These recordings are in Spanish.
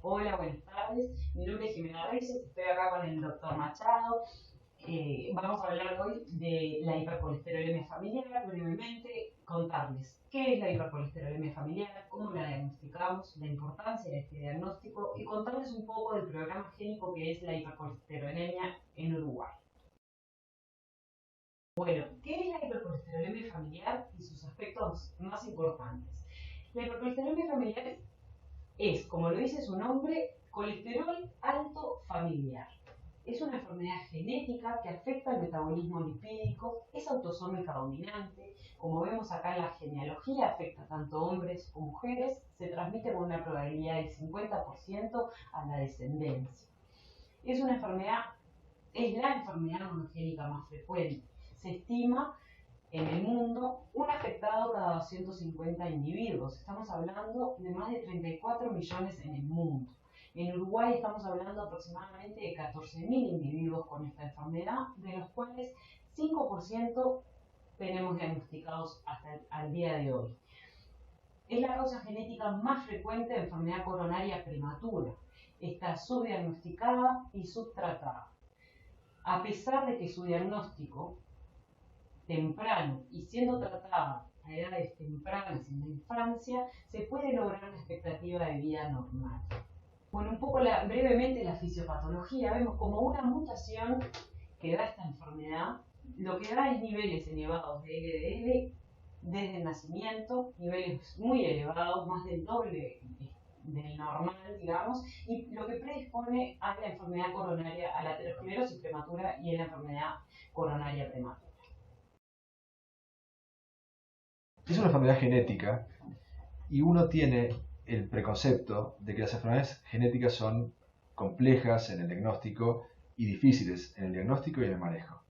Hola, buenas tardes. Mi nombre es Jimena Reyes, estoy acá con el doctor Machado. Vamos a hablar hoy de la hipercolesterolemia familiar, brevemente contarles qué es la hipercolesterolemia familiar, cómo la diagnosticamos, la importancia de este diagnóstico y contarles un poco del programa génico que es la hipercolesterolemia en Uruguay. Bueno, ¿qué es la hipercolesterolemia familiar y sus aspectos más importantes? La hipercolesterolemia familiar es, como lo dice su nombre, colesterol alto familiar. Es una enfermedad genética que afecta el metabolismo lipídico, es autosómica dominante, como vemos acá en la genealogía, afecta tanto hombres como mujeres, se transmite con una probabilidad del 50% a la descendencia. Es una enfermedad, es la enfermedad monogénica más frecuente. Se estima en el mundo un afectado cada 250 individuos. Estamos hablando de más de 34 millones en el mundo. En Uruguay estamos hablando aproximadamente de 14.000 individuos con esta enfermedad, de los cuales 5% tenemos diagnosticados hasta el día de hoy. Es la causa genética más frecuente de enfermedad coronaria prematura. Está subdiagnosticada y subtratada. A pesar de que su diagnóstico temprano y siendo tratada a edades tempranas en la infancia, se puede lograr una expectativa de vida normal. Bueno, un poco brevemente la fisiopatología, vemos como una mutación que da esta enfermedad, lo que da es niveles elevados de LDL desde el nacimiento, niveles muy elevados, más del doble del normal, digamos, y lo que predispone a la enfermedad coronaria, a la aterosclerosis prematura y a la enfermedad coronaria prematura. Es una enfermedad genética y uno tiene el preconcepto de que las enfermedades genéticas son complejas en el diagnóstico y difíciles en el diagnóstico y en el manejo.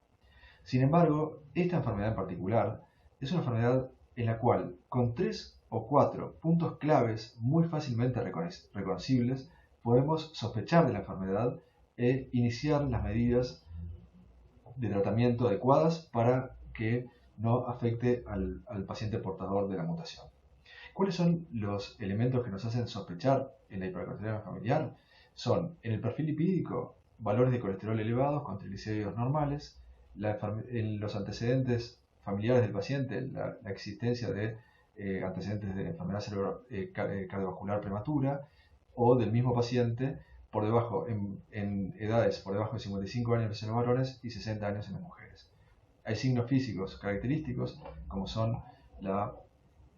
Sin embargo, esta enfermedad en particular es una enfermedad en la cual, con 3 o 4 puntos claves muy fácilmente reconocibles, podemos sospechar de la enfermedad e iniciar las medidas de tratamiento adecuadas para que no afecte al paciente portador de la mutación. ¿Cuáles son los elementos que nos hacen sospechar en la hipercolesterolemia familiar? Son, en el perfil lipídico, valores de colesterol elevados con triglicéridos normales, en los antecedentes familiares del paciente, la existencia de antecedentes de enfermedad cardiovascular prematura o del mismo paciente por debajo, en edades por debajo de 55 años en los varones y 60 años en las mujeres. Hay signos físicos característicos como son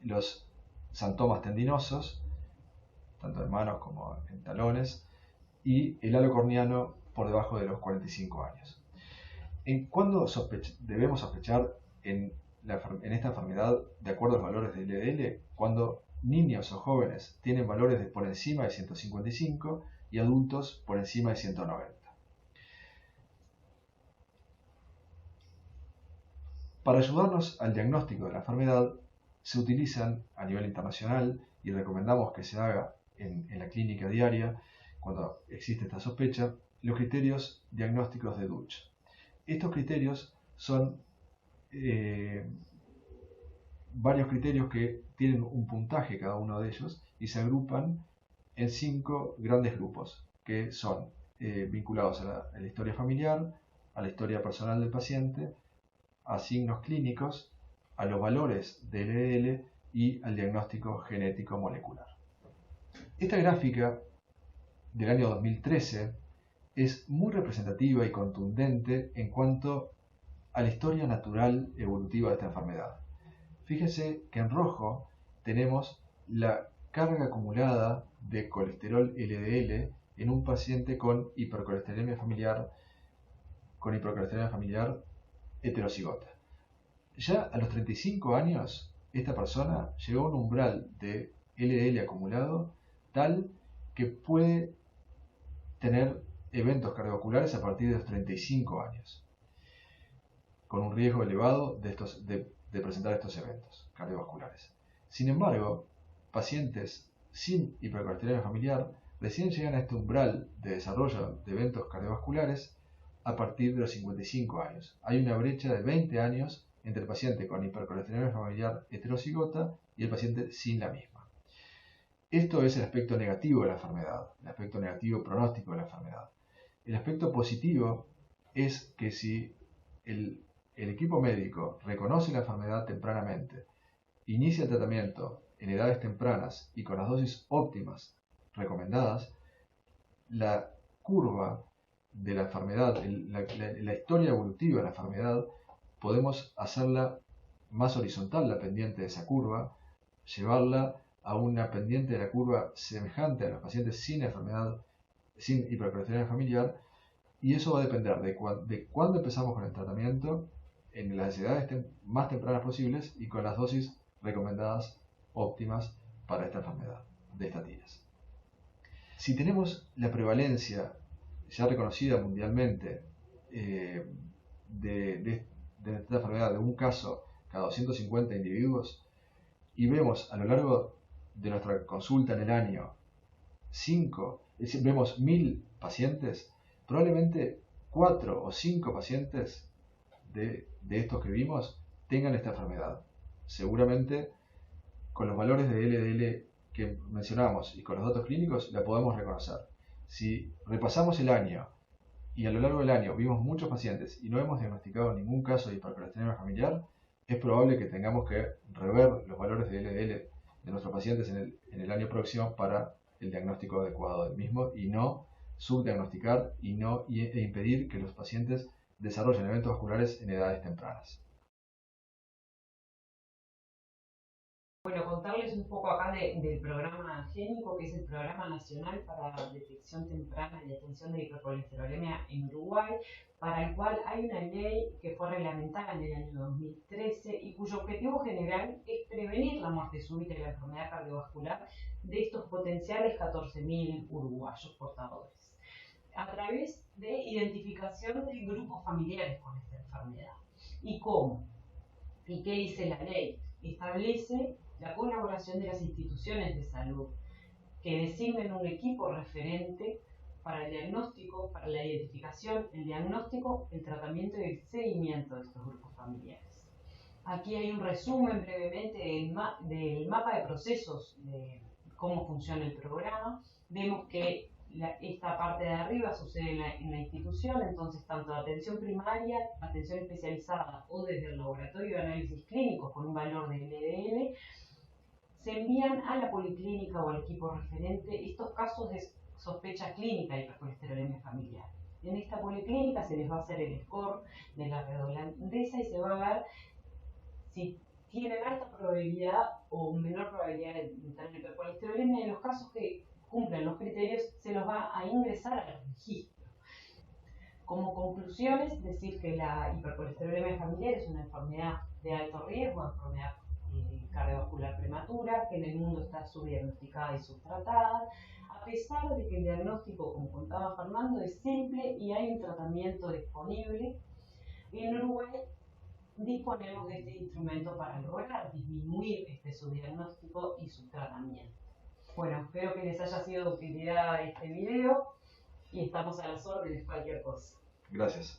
los santomas tendinosos, tanto en manos como en talones, y el halo corneano por debajo de los 45 años. ¿Cuándo debemos sospechar en esta enfermedad de acuerdo a los valores de LDL? Cuando niños o jóvenes tienen valores por encima de 155 y adultos por encima de 190. Para ayudarnos al diagnóstico de la enfermedad, se utilizan a nivel internacional y recomendamos que se haga en la clínica diaria cuando existe esta sospecha, los criterios diagnósticos de Dutch. Estos criterios son varios criterios que tienen un puntaje cada uno de ellos y se agrupan en 5 grandes grupos que son vinculados a la historia familiar, a la historia personal del paciente, a signos clínicos, a los valores del LDL y al diagnóstico genético molecular. Esta gráfica del año 2013 es muy representativa y contundente en cuanto a la historia natural evolutiva de esta enfermedad. Fíjense que en rojo tenemos la carga acumulada de colesterol LDL en un paciente con hipercolesterolemia familiar heterocigota. Ya a los 35 años, esta persona llegó a un umbral de LDL acumulado tal que puede tener eventos cardiovasculares a partir de los 35 años, con un riesgo elevado de presentar estos eventos cardiovasculares. Sin embargo, pacientes sin hipercolesterolemia familiar recién llegan a este umbral de desarrollo de eventos cardiovasculares a partir de los 55 años. Hay una brecha de 20 años entre el paciente con hipercolesterolemia familiar heterocigota y el paciente sin la misma. Esto es el aspecto negativo de la enfermedad, el aspecto negativo pronóstico de la enfermedad. El aspecto positivo es que si el equipo médico reconoce la enfermedad tempranamente, inicia el tratamiento en edades tempranas y con las dosis óptimas recomendadas, la curva de la enfermedad, la historia evolutiva de la enfermedad, podemos hacerla más horizontal, la pendiente de esa curva, llevarla a una pendiente de la curva semejante a los pacientes sin enfermedad, sin hipercolesterolemia familiar, y eso va a depender de cuándo empezamos con el tratamiento en las edades más tempranas posibles y con las dosis recomendadas óptimas para esta enfermedad de estatinas. Si tenemos la prevalencia ya reconocida mundialmente de esta enfermedad de un caso cada 250 individuos y vemos a lo largo de nuestra consulta en el año vemos 1000 pacientes, probablemente 4 o 5 pacientes de estos que vimos tengan esta enfermedad. Seguramente con los valores de LDL que mencionamos y con los datos clínicos la podemos reconocer. Si repasamos el año y a lo largo del año vimos muchos pacientes y no hemos diagnosticado ningún caso de hipercolesterolemia familiar, es probable que tengamos que rever los valores de LDL de nuestros pacientes en el año próximo para el diagnóstico adecuado del mismo y no subdiagnosticar e impedir que los pacientes desarrollen eventos vasculares en edades tempranas. Bueno, contarles un poco acá del programa GENICO, que es el Programa Nacional para Detección Temprana y Atención de Hipercolesterolemia en Uruguay, para el cual hay una ley que fue reglamentada en el año 2013 y cuyo objetivo general es prevenir la muerte súbita y la enfermedad cardiovascular de estos potenciales 14.000 uruguayos portadores, a través de identificación de grupos familiares con esta enfermedad. ¿Y cómo? ¿Y qué dice la ley? Establece la colaboración de las instituciones de salud que designen un equipo referente para el diagnóstico, para la identificación, el diagnóstico, el tratamiento y el seguimiento de estos grupos familiares. Aquí hay un resumen brevemente del mapa de procesos de cómo funciona el programa. Vemos que esta parte de arriba sucede en la institución, entonces tanto atención primaria, atención especializada o desde el laboratorio de análisis clínicos con un valor de LDL, se envían a la policlínica o al equipo referente estos casos de sospecha clínica de hipercolesterolemia familiar. En esta policlínica se les va a hacer el score de la red holandesa y se va a ver si tienen alta probabilidad o menor probabilidad de tener hipercolesterolemia. Y en los casos que cumplen los criterios se los va a ingresar al registro. Como conclusiones, decir que la hipercolesterolemia familiar es una enfermedad de alto riesgo, enfermedad cardiovascular prematura, que en el mundo está subdiagnosticada y subtratada, a pesar de que el diagnóstico, como contaba Fernando, es simple y hay un tratamiento disponible. En Uruguay disponemos de este instrumento para lograr disminuir este subdiagnóstico y su tratamiento. Bueno, espero que les haya sido de utilidad este video y estamos a las órdenes cualquier cosa. Gracias.